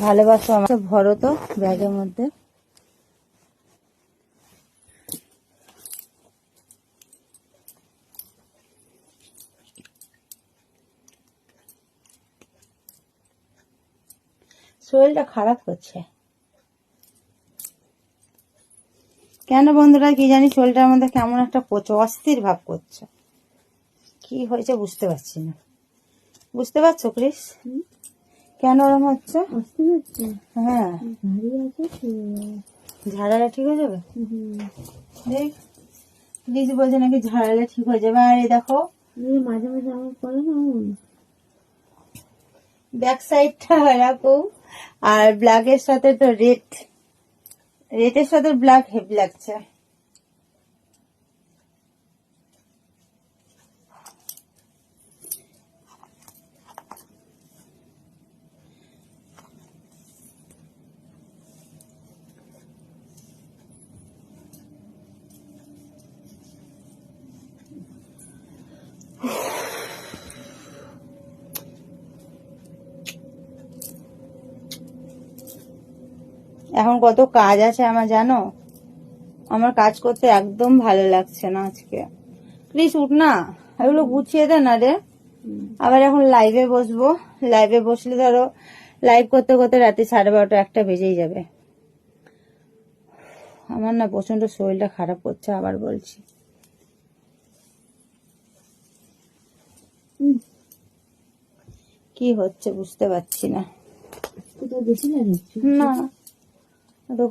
ভালোবাসো আমার, ভরো তো ব্যাগের মধ্যে। শরীরটা খারাপ করছে কেন বন্ধুরা, কি জানি শরীরটার মধ্যে কেমন একটা অস্থির ভাব করছে। কি হয়েছে বুঝতে পারছি না। বুঝতে পারছো ক্রিস কেন ওরকম হচ্ছে? হ্যাঁ, ঝাড়ালে ঠিক হয়ে যাবে। দেখ ক্রিস বলছে নাকি ঝাড়ালে ঠিক হয়ে যাবে। আর এই দেখো মাঝে মাঝে আমার করে না ব্যাক সাইডটা এরকম, আর ব্ল্যাকের সাথে তো রেডের সাথে ব্ল্যাক হেভি লাগছে। এখন কত কাজ আছে আমার জানো, আমার কাজ করতে একদম ভালো লাগছে না আজকে। প্লিজ উঠ না, এগুলো গুছিয়ে দে না রে। আবার এখন লাইভে বসবো, লাইভে বসলে ধরো লাইভ করতে করতে রাতে 12:30 1টা বেজেই যাবে। আমার না প্রচন্ড শরীরটা খারাপ করছে, আবার বলছি। কি হচ্ছে বুঝতে পারছি না। কোথাও বেশি লাগে না তো